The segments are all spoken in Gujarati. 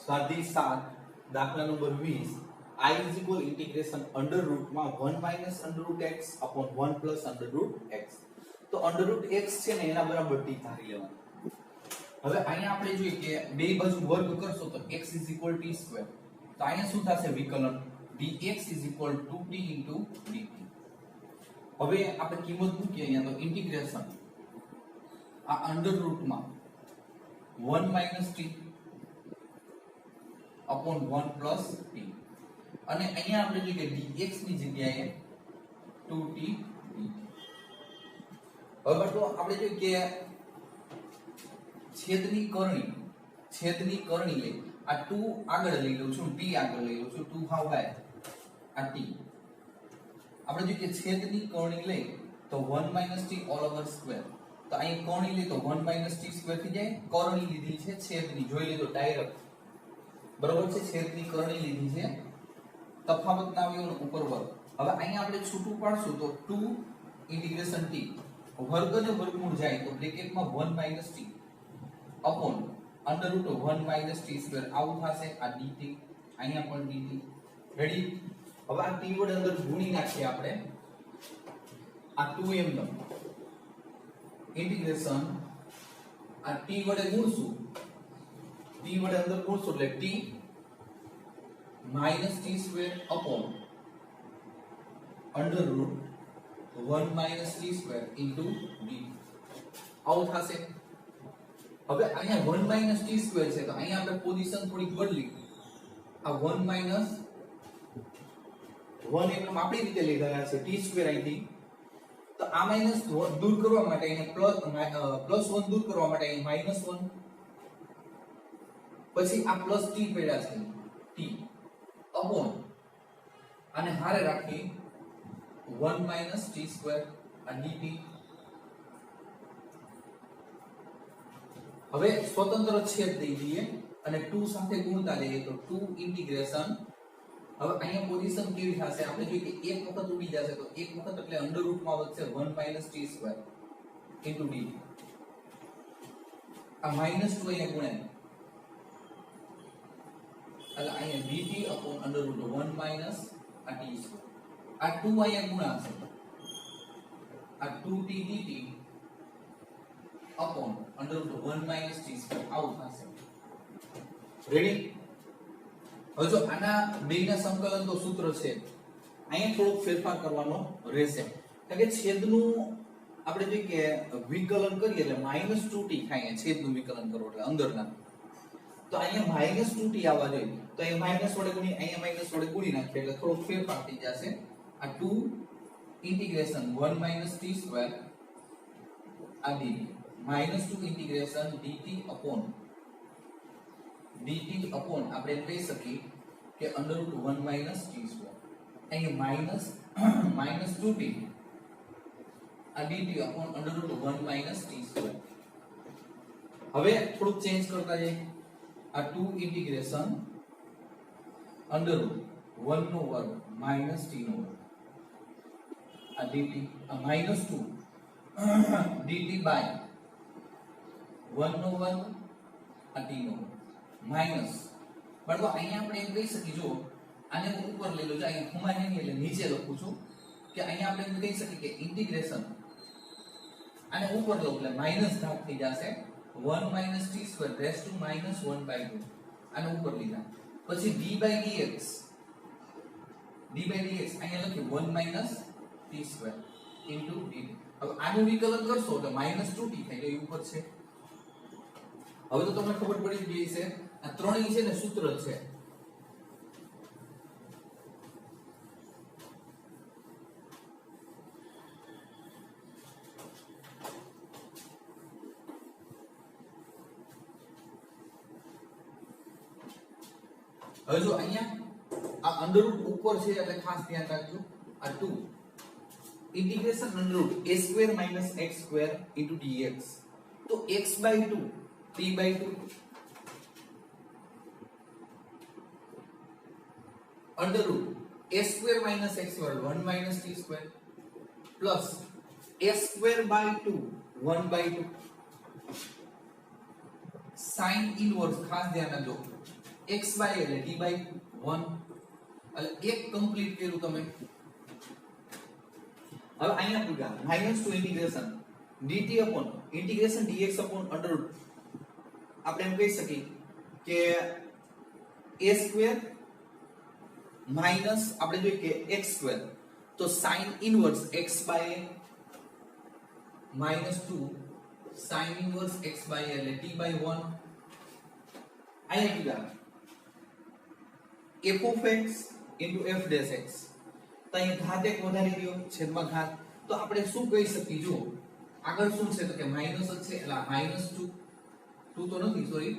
સ્વાધ્યાય 7 દાખલા number 20 I is equal integration under root માં 1 minus under root x upon 1 plus under root x. તો under root x છે ને એના બરાબર t ધારી લેવાનું. હવે અહીંયા આપણે જોઈએ કે બે બાજુ વર્ગ કરશો તો x is equal t square. તો અહીંયા શું થશે વિકલન dx is equal to 2t into dt. હવે આપણે કિંમત મૂકીએ અહીંયા તો ઇન્ટિગ્રેશન આ અંડર રૂટ માં 1 minus t upon 1 plus t અને અહીંયા આપણે જોઈએ કે dx ની જગ્યાએ 2t dt. હવે તો આપણે જોઈએ કે છેદની કરણી લઈ આ 2 આગળ લઈ લઉં છું t આગળ લઈ લઉં છું 2 હાવ બાય આ t આપણે જોઈએ કે છેદની કરણી લઈ તો 1 minus t all over square. તો અહીં કરણી લઈ તો 1 minus t square થઈ જાય. કરણી લીધી છે છેદની જોઈ લીધો ડાયરેક્ટ બરોબર છે. છેદની કરણી લીધી છે તફાવત ના આવ્યો ઉપર વર્ગ. હવે અહીંયા આપણે છૂટું પાડશું તો 2 ઇન્ટિગ્રેશન t વર્ગ ને વર્ગમૂળ જાય તો બ્રેકેટમાં 1 minus t upon under root 1 minus t square આવું થશે. આ dt અહીંયા પણ dt રેડી. હવે આ t વડે અંદર ગુણી નાખીએ આપણે આ 2m નો ઇન્ટિગ્રેશન આ t વડે ગુણશું t વડે અંદર ગુણશું એટલે t minus t square upon under root 1 minus t square into dt આવું થશે. હવે અહીંયા 1 minus t square છે તો અહીંયા આપણે પોઝિશન થોડી બદલી આ 1 minus 1 એમ આપણી રીતે લીધા છે t square અહીંથી. તો આ માઈનસ દૂર કરવા માટે અહીંયા પ્લસ 1 દૂર કરવા માટે અહીંયા માઈનસ 1 પછી આ પ્લસ t પડ્યા છે t upon અને હારે રાખી 1 minus t square આ dt. હવે સ્વતંત્ર છેદ દઈ દઈએ અને 2 સાથે ગુણતા લઈએ તો 2 ઇન્ટિગ્રેશન. હવે અહીંયા પોઝિશન કેવી થશે આપણે જોઈએ કે એક વખત ઉડી જશે તો એક વખત એટલે અંડર રૂટ માં વધશે 1 minus t square into dt. આ minus 2 અહીંયા ગુણાય એટલે અહીંયા dt upon under root 1 minus આ t square. આ 2 અહીંયા ગુણાશે આ 2t dt upon under root 1 minus t square આવું થશે. રેડી. હવે જો આના બેના સંકલન તો સૂત્ર છે અહીંયા થોડોક ફેરફાર કરવાનો રહેશે કારણ કે છેદનું આપણે જોઈએ કે વિકલન કરીએ એટલે -2t થાય. છેદનું વિકલન કરો એટલે અંદરના તો અહીંયા -2t આવવા જોઈએ તો અહીંયા માઈનસ વડે ગુણી અહીંયા માઈનસ વડે ગુણી નાખીએ એટલે થોડોક ફેરફાર થઈ જશે. આ 2 ઇન્ટિગ્રેશન 1 minus t square આ dt -2 ઇન્ટિગ્રેશન dt upon આપણે કહી શકીએ કે under root 1 minus t square અહીંયા -2t આ dt upon under root 1 minus t square. હવે થોડુંક ચેન્જ કરતા જઈએ આ 2 ઇન્ટિગ્રેશન under root 1 નો વર્ગ minus t નો વર્ગ આ dt આ -2 dt by 1 નો વર્ગ આ t નો વર્ગ માઈનસ બરાબર. અહીંયા આપણે એમ કહી શકીએ જો આને હું ઉપર લઈ લઉં છું અહીંયા ખૂણા નહીં એટલે નીચે લખું છું કે અહીંયા આપણે એમ કહી શકીએ કે ઇન્ટિગ્રેશન આને ઉપર લઉં એટલે માઈનસ ભાગ થઈ જશે 1 minus t square raised to -1/2 આને ઉપર લીધા. પછી d by dx અહીંયા લખ્યું 1 minus t square into dt. હવે આનું વિકલન કરશો તો -2t થાય એટલે ઉપર છે. હવે તો તમને ખબર પડી ગઈ છે આ ત્રણેય છે ને સૂત્ર છે. હવે જો અહીંયા આ અંડર રૂટ ઉપર છે એટલે ખાસ ધ્યાન રાખજો આ 2 integration under route a square minus x square into dx. તો x by 2 t by 2 under root a square minus x square 1 minus t square plus a square by 2 1 by 2 sin inverse ખાસ ધ્યાન રાખજો x by એટલે t by 1 એટલે એક કમ્પ્લીટ કર્યું તમે. હવે અહીંયા પૂછ્યા -2 integration dt upon integration dx upon under root આપણે એમ કહી શકીએ કે a સ્ક્વેર માઈનસ આપણે જોઈએ કે x સ્ક્વેર તો sin inverse x by a -2 sin inverse x by a એટલે t by 1 અહીંયા કીધા f of x into f dash x તો અહીં ઘાત એક વધારી દયો છેદમાં ઘાત તો આપણે શું કહી શકીએ જો આગળ શું છે તો કે માઈનસ જ છે એટલે -2 2 તો નથી સોરી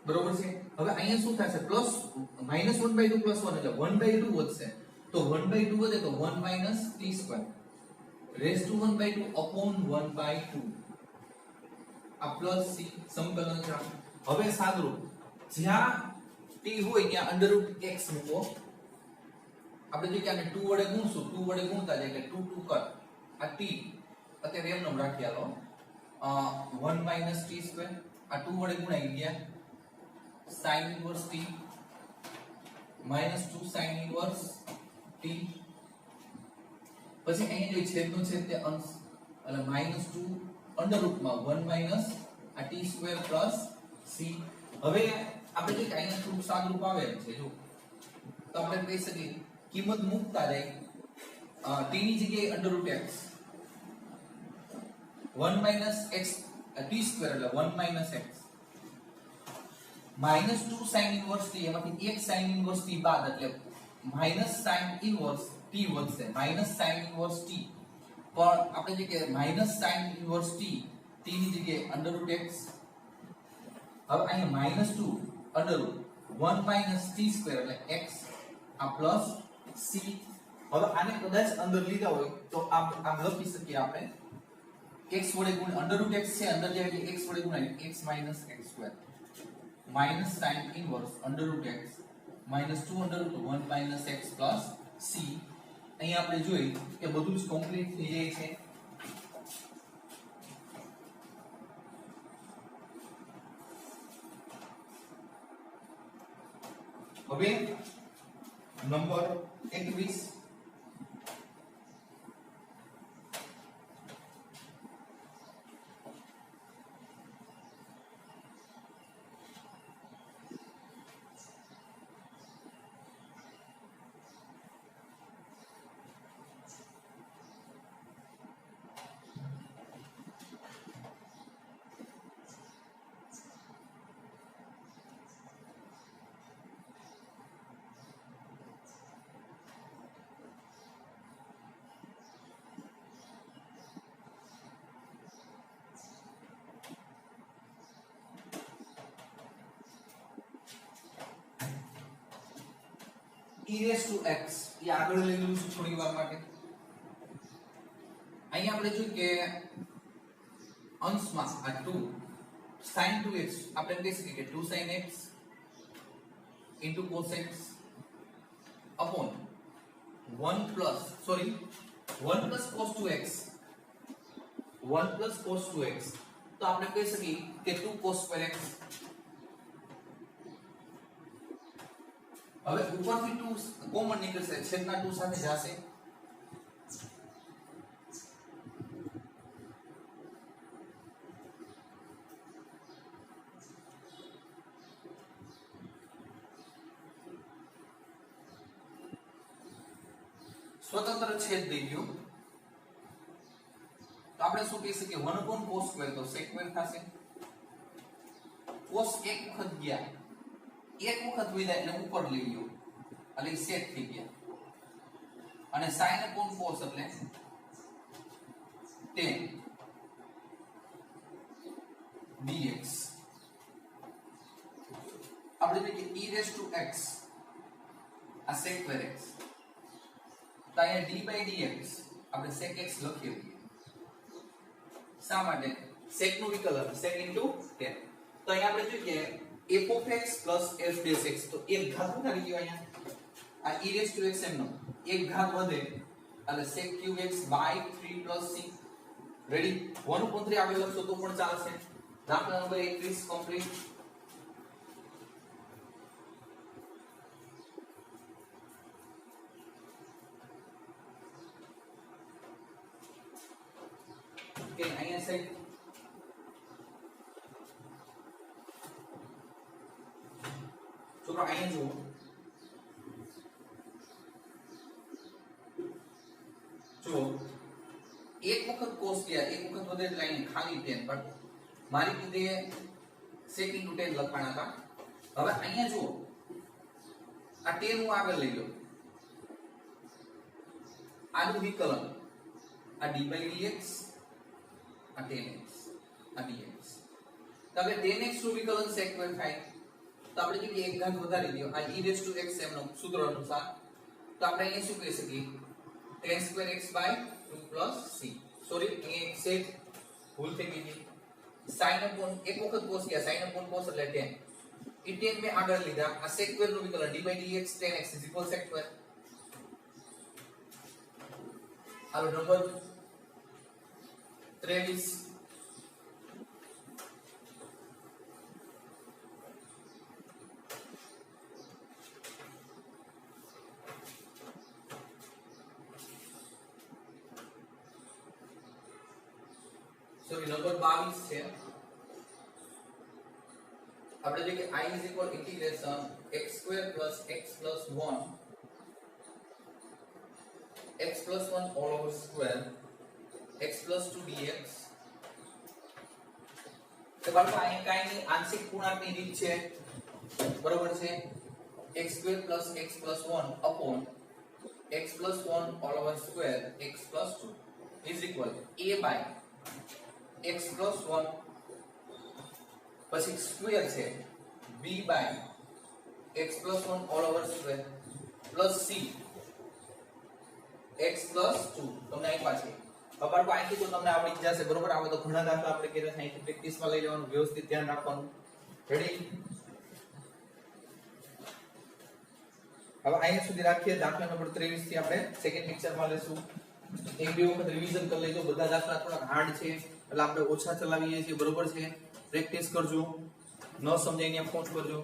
બરોબર છે. હવે અહીંયા શું થશે પ્લસ -1/2 + 1 એટલે 1/2 વધશે તો 1/2 વધે તો 1 - t² રેઝ ટુ 1/2 upon 1/2 આ પ્લસ c સંકલન છે. હવે સાદુરૂપ જ્યાં t હોય ત્યાં √x મૂકો આપણે જો કે આને 2 વડે ગુણશું 2 વડે ગુણતા જાય એટલે 2 2 કટ આ t અત્યારે એમ નામ રાખી આલો 1 - t² આ 2 વડે ગુણાઈ ગયા sin inverse t -2 sin inverse t પછી અહીં જો છેદનો છેદ તે અંશ એટલે -2 અંડર રૂટમાં 1 - આ t² + c. હવે આપણે જે અહીંયા થોડું સાદુરૂપ આવે છે જો તો આપણે કહી શકીએ કિંમત મૂકતા જાય t ની જગ્યાએ √x 1 - x t² એટલે 1 - x -2 sin ઇનવર્સ t એમાંથી એક sin ઇનવર્સ t બાદ એટલે sin ઇનવર્સ t વધશે sin ઇનવર્સ t પણ આપણે જે કે sin ઇનવર્સ t t ની જગ્યાએ √x હવે અહીંયા -2 1 - t² એટલે x આ પ્લસ c. હવે આને કદાચ અંદર લીધા હોય તો આમ લખી શકીએ આપણે x વડે ગુણ √x છે અંદર જાય એટલે x વડે ગુણાય x - x² sin inverse √x -2 1 - x + c. અહીંયા આપણે જોઈ કે બધું જ કમ્પ્લીટ થઈ જાય છે. હવે number 21 e raised to x એ આગળ લઈ લઉં છું થોડી વાર માટે. અહીંયા આપણે જોયું કે અંશમાં આ 2 sin 2x આપણે કહી શકીએ કે 2 sin x cos x upon 1 plus cos 2x 1 plus cos 2x તો આપણે કહી શકીએ કે 2 cos square x. હવે ઉપરથી 2 કોમન નીકળશે છેદના 2 સાથે જશે સ્વતંત્ર છેદ દઈ ગયો તો આપણે શું કહી શકીએ 1 cos સ્ક્વેર તો sec સ્ક્વેર થશે cos એક વખત ગયા એક વખત વિદાય એટલે ઉપર લઈ ગયો એટલે સેટ થઈ ગયા અને sin cos એટલે 10 dx આપણે જે e raised to x આ sec square x તો અહીંયા d/dx આપણે sec x લખીએ શા માટે sec નું વિકલન sec * 10 તો અહીંયા આપણે જોઈએ કે f of x plus f dash x તો એક ઘાત વધારી ગયો અહીંયા આ e raised to x એમનો એક ઘાત વધે એટલે sec cube x by 3 plus c ready 1/3 આપણે લખશો તો પણ ચાલશે. દાખલા નંબર 21 કમ્પ્લીટ. આની સાઈડ છોકરા અહીંયા જુઓ જો એક વખત cos लिया એક વખત વધે લાઈન ખાલી tan પર મારી કીધે sec * tan લખવાના હતા હવે અહીંયા જુઓ આ tan હું આગળ લઈ લો આનું વિકલન આ d/dx આ tan x આ dx તો હવે tan x નું વિકલન sec² થાય તો આપણે જે એક ઘાત વધારી દયો આ e⁻x એમ નો સૂત્ર અનુસાર તો આપણે અહીંયા શું કહી શકીએ tan² x/2 + c સોરી અહીં એક સેટ ભૂલ થઈ ગઈ છે sin upon એક વખત cos किया sin upon cos એટલે tan એ tan મે આગળ લીધા આ sec² નું વિકલન d/dx tan x = sec². હાલો નંબર 23 સોરી નંબર 22 છે આપણે જોઈએ કે I = x² + x + 1 x + 1 all over square x + 2 dx તો બાળકો અહીં કાઈ ની આંશિક પૂર્ણાંકની રીત છે બરોબર છે x² + x + 1 upon x + 1 all over square x + 2 is equal a / x + 1 પછી સ્ક્વેર છે b / x + 1 all over square plus c x + 2 તમને આપ્યા છે બાળકો અહીંથી તો તમને આવડી જશે બરોબર આવો તો ઘણા દાખલા આપણે કર્યા છે અહીંથી પ્રેક્ટિસ માં લઈ લેવાનું વ્યવસ્થિત ધ્યાન રાખવાનું રેડી હવે અહીંયા સુધી રાખીએ દાખલા નંબર 23 થી આપણે સેકન્ડ લેક્ચર માં લેશું એક બે વખત રિવીઝન કરી લેજો બધા દાખલા થોડા હાર્ડ છે એટલે આપણે ઓછા ચલાવીએ છીએ બરોબર છે પ્રેક્ટિસ કરજો ન સમજાય ત્યાં ફોન કરજો